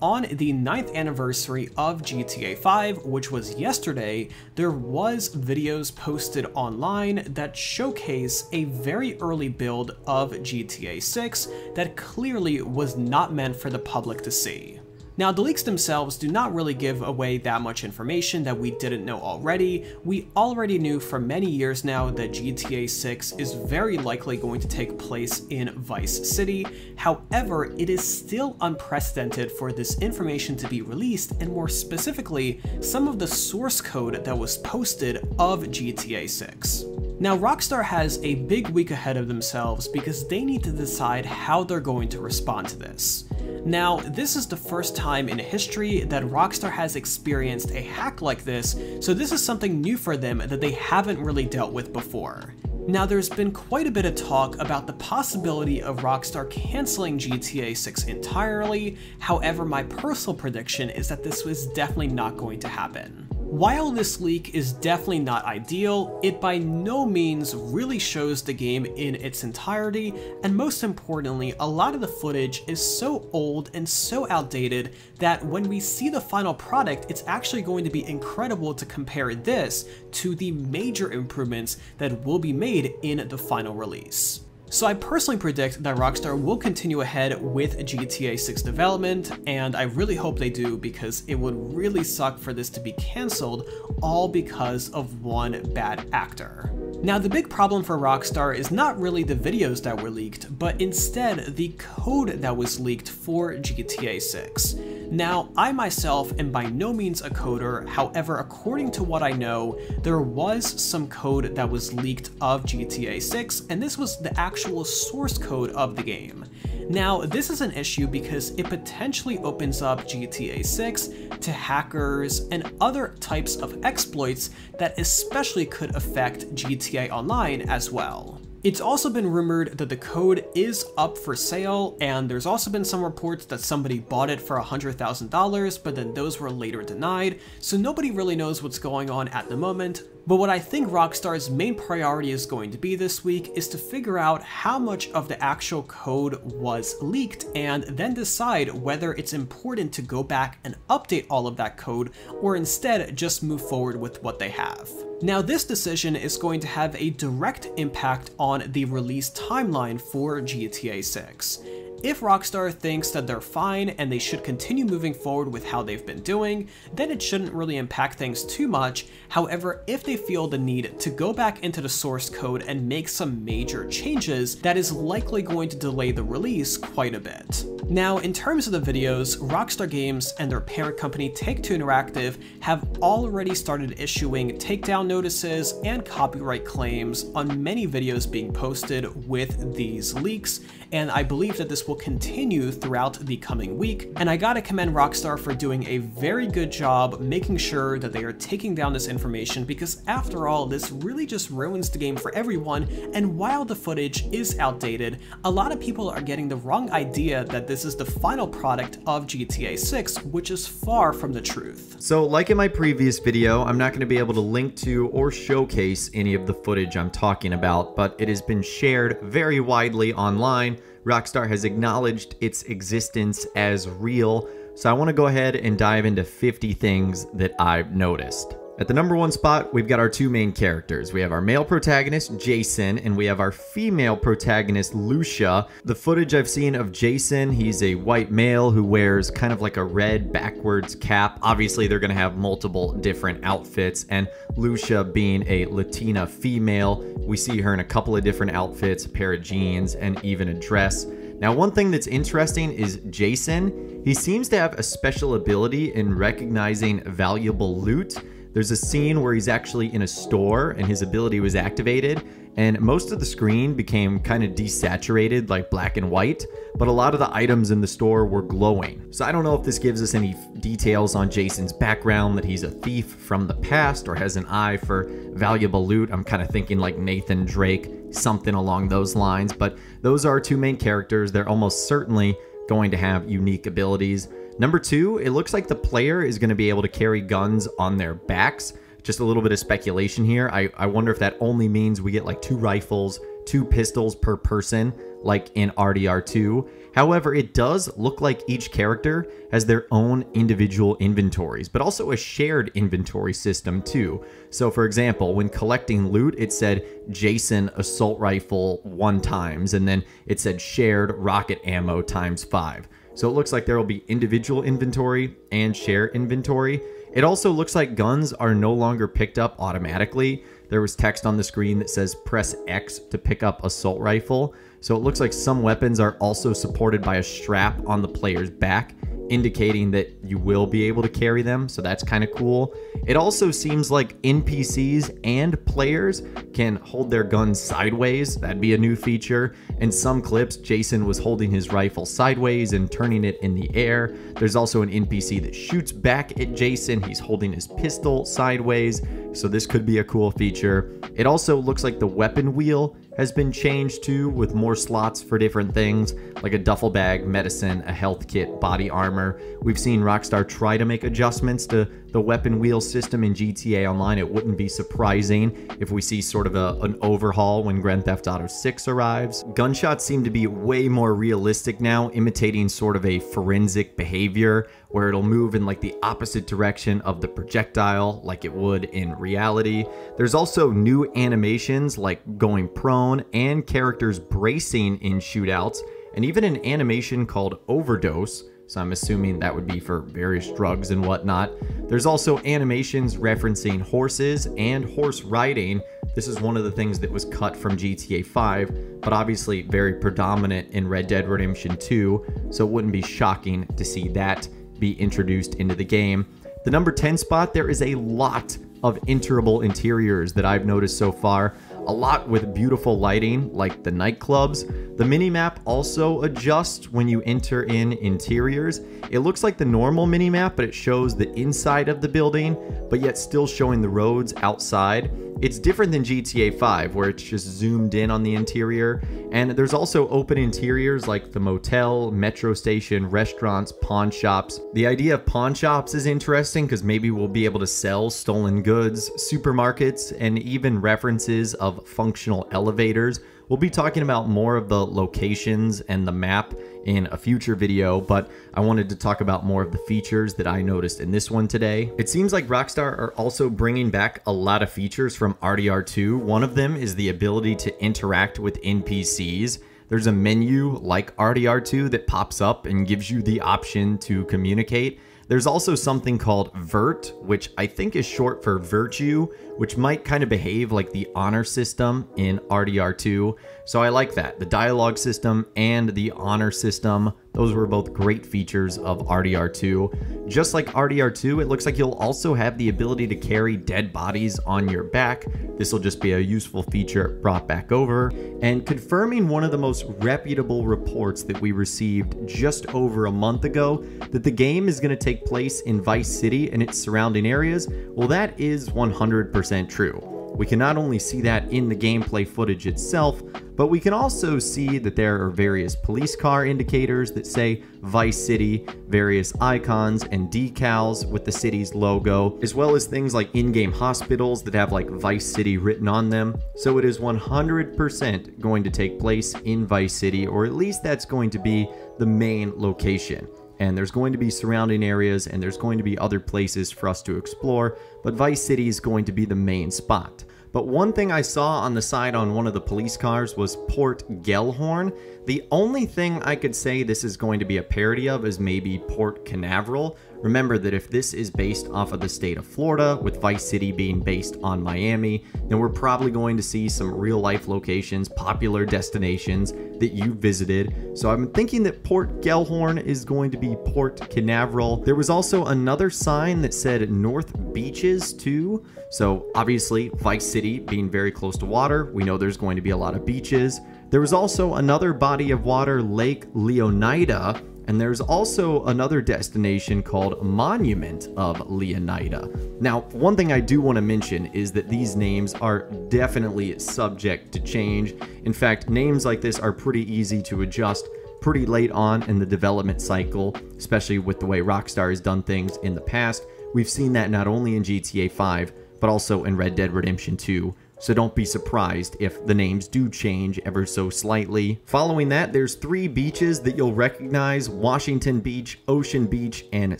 on the 9th anniversary of GTA 5, which was yesterday, there was videos posted online that showcase a very early build of GTA 6 that clearly was not meant for the public to see. Now, the leaks themselves do not really give away that much information that we didn't know already. We already knew for many years now that GTA 6 is very likely going to take place in Vice City. However, it is still unprecedented for this information to be released, and more specifically, some of the source code that was posted of GTA 6. Now, Rockstar has a big week ahead of themselves because they need to decide how they're going to respond to this. Now, this is the first time in history that Rockstar has experienced a hack like this, so this is something new for them that they haven't really dealt with before. Now, there's been quite a bit of talk about the possibility of Rockstar canceling GTA 6 entirely. However, my personal prediction is that this was definitely not going to happen. While this leak is definitely not ideal, it by no means really shows the game in its entirety, and most importantly, a lot of the footage is so old and so outdated that when we see the final product, it's actually going to be incredible to compare this to the major improvements that will be made in the final release. So I personally predict that Rockstar will continue ahead with GTA 6 development, and I really hope they do because it would really suck for this to be cancelled all because of one bad actor. Now, the big problem for Rockstar is not really the videos that were leaked, but instead the code that was leaked for GTA 6. Now, I myself am by no means a coder, however, according to what I know, there was some code that was leaked of GTA 6, and this was the actual source code of the game. Now, this is an issue because it potentially opens up GTA 6 to hackers and other types of exploits that especially could affect GTA Online as well. It's also been rumored that the code is up for sale, and there's also been some reports that somebody bought it for $100,000, but then those were later denied, so nobody really knows what's going on at the moment. But what I think Rockstar's main priority is going to be this week is to figure out how much of the actual code was leaked and then decide whether it's important to go back and update all of that code or instead just move forward with what they have. Now, this decision is going to have a direct impact on the release timeline for GTA 6. If Rockstar thinks that they're fine and they should continue moving forward with how they've been doing, then it shouldn't really impact things too much. However, if they feel the need to go back into the source code and make some major changes, that is likely going to delay the release quite a bit. Now, in terms of the videos, Rockstar Games and their parent company Take-Two Interactive have already started issuing takedown notices and copyright claims on many videos being posted with these leaks, and I believe that this will continue throughout the coming week, and I gotta commend Rockstar for doing a very good job making sure that they are taking down this information, because after all, this really just ruins the game for everyone, and while the footage is outdated, a lot of people are getting the wrong idea that this is the final product of GTA 6, which is far from the truth. So like in my previous video, I'm not going to be able to link to or showcase any of the footage I'm talking about, but it has been shared very widely online. Rockstar has acknowledged its existence as real, so I want to go ahead and dive into 50 things that I've noticed. At the number 1 spot, we've got our two main characters. We have our male protagonist, Jason, and we have our female protagonist, Lucia. The footage I've seen of Jason, he's a white male who wears kind of like a red backwards cap. Obviously, they're going to have multiple different outfits, and Lucia being a Latina female, we see her in a couple of different outfits, a pair of jeans, and even a dress. Now, one thing that's interesting is Jason, he seems to have a special ability in recognizing valuable loot. There's a scene where he's actually in a store and his ability was activated, and most of the screen became kind of desaturated, like black and white, but a lot of the items in the store were glowing. So I don't know if this gives us any details on Jason's background, that he's a thief from the past or has an eye for valuable loot. I'm kind of thinking like Nathan Drake, something along those lines, but those are our two main characters. They're almost certainly going to have unique abilities. Number 2, it looks like the player is going to be able to carry guns on their backs. Just a little bit of speculation here. I wonder if that only means we get like 2 rifles, 2 pistols per person, like in RDR2. However, it does look like each character has their own individual inventories, but also a shared inventory system too. So for example, when collecting loot, it said Jason assault rifle 1 times, and then it said shared rocket ammo ×5. So it looks like there will be individual inventory and share inventory. It also looks like guns are no longer picked up automatically. There was text on the screen that says press X to pick up assault rifle. So it looks like some weapons are also supported by a strap on the player's back, indicating that you will be able to carry them, so that's kind of cool. It also seems like NPCs and players can hold their guns sideways. That'd be a new feature. In some clips, Jason was holding his rifle sideways and turning it in the air. There's also an NPC that shoots back at Jason. He's holding his pistol sideways, so this could be a cool feature. It also looks like the weapon wheel has been changed too, with more slots for different things, like a duffel bag, medicine, a health kit, body armor. We've seen Rockstar try to make adjustments to the weapon wheel system in GTA Online. It wouldn't be surprising if we see sort of an overhaul when Grand Theft Auto 6 arrives. Gunshots seem to be way more realistic now, imitating sort of a forensic behavior, where it'll move in like the opposite direction of the projectile like it would in reality. There's also new animations like going prone and characters bracing in shootouts, and even an animation called overdose. So I'm assuming that would be for various drugs and whatnot. There's also animations referencing horses and horse riding. This is one of the things that was cut from GTA 5, but obviously very predominant in Red Dead Redemption 2, so it wouldn't be shocking to see that be introduced into the game. The number 10 spot, there is a lot of enterable interiors that I've noticed so far. A lot with beautiful lighting, like the nightclubs. The minimap also adjusts when you enter in interiors. It looks like the normal minimap, but it shows the inside of the building, but yet still showing the roads outside. It's different than GTA 5, where it's just zoomed in on the interior. And there's also open interiors like the motel, metro station, restaurants, pawn shops. The idea of pawn shops is interesting because maybe we'll be able to sell stolen goods, supermarkets, and even references of functional elevators. We'll be talking about more of the locations and the map in a future video, but I wanted to talk about more of the features that I noticed in this one today. It seems like Rockstar are also bringing back a lot of features from RDR2. One of them is the ability to interact with NPCs. There's a menu like RDR2 that pops up and gives you the option to communicate. There's also something called VIRT, which I think is short for virtue, which might kind of behave like the honor system in RDR2. So I like that. The dialogue system and the honor system, those were both great features of RDR2. Just like RDR2, it looks like you'll also have the ability to carry dead bodies on your back. This will just be a useful feature brought back over. And confirming one of the most reputable reports that we received just over a month ago, that the game is going to take place in Vice City and its surrounding areas, well, that is 100% true. We can not only see that in the gameplay footage itself, but we can also see that there are various police car indicators that say Vice City, various icons and decals with the city's logo, as well as things like in-game hospitals that have like Vice City written on them. So it is 100% going to take place in Vice City, or at least that's going to be the main location. And there's going to be surrounding areas and there's going to be other places for us to explore, but Vice City is going to be the main spot. But one thing I saw on the side on one of the police cars was Port Gellhorn. The only thing I could say this is going to be a parody of is maybe Port Canaveral. Remember that if this is based off of the state of Florida, with Vice City being based on Miami, then we're probably going to see some real life locations, popular destinations that you visited. So I'm thinking that Port Gellhorn is going to be Port Canaveral. There was also another sign that said North Beaches too. So obviously Vice City being very close to water, we know there's going to be a lot of beaches. There was also another body of water, Lake Leonida, and there's also another destination called Monument of Leonida. Now, one thing I do want to mention is that these names are definitely subject to change. In fact, names like this are pretty easy to adjust pretty late on in the development cycle, especially with the way Rockstar has done things in the past. We've seen that not only in GTA 5, but also in Red Dead Redemption 2, so don't be surprised if the names do change ever so slightly. Following that, there's 3 beaches that you'll recognize: Washington Beach, Ocean Beach, and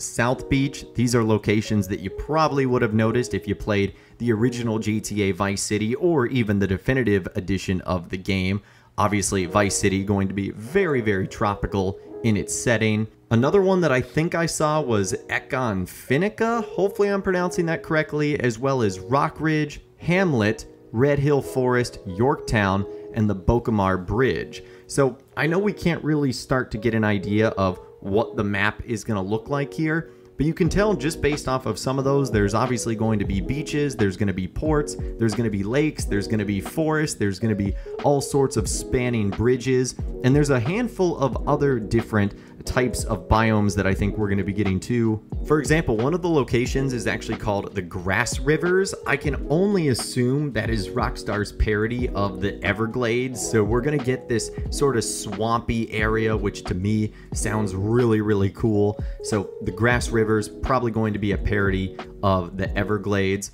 South Beach. These are locations that you probably would have noticed if you played the original GTA Vice City or even the definitive edition of the game. Obviously, Vice City going to be very, very tropical in its setting. Another one that I think I saw was Econfinica, hopefully I'm pronouncing that correctly, as well as Rockridge, Hamlet, Red Hill Forest, Yorktown, and the Bocamar Bridge. So I know we can't really start to get an idea of what the map is going to look like here, but you can tell just based off of some of those, there's obviously going to be beaches, there's going to be ports, there's going to be lakes, there's going to be forests, there's going to be all sorts of spanning bridges, and there's a handful of other different types of biomes that I think we're going to be getting to. For example, one of the locations is actually called the Grass Rivers. I can only assume that is Rockstar's parody of the Everglades, so we're going to get this sort of swampy area, which to me sounds really, really cool. So the Grass Rivers probably going to be a parody of the Everglades.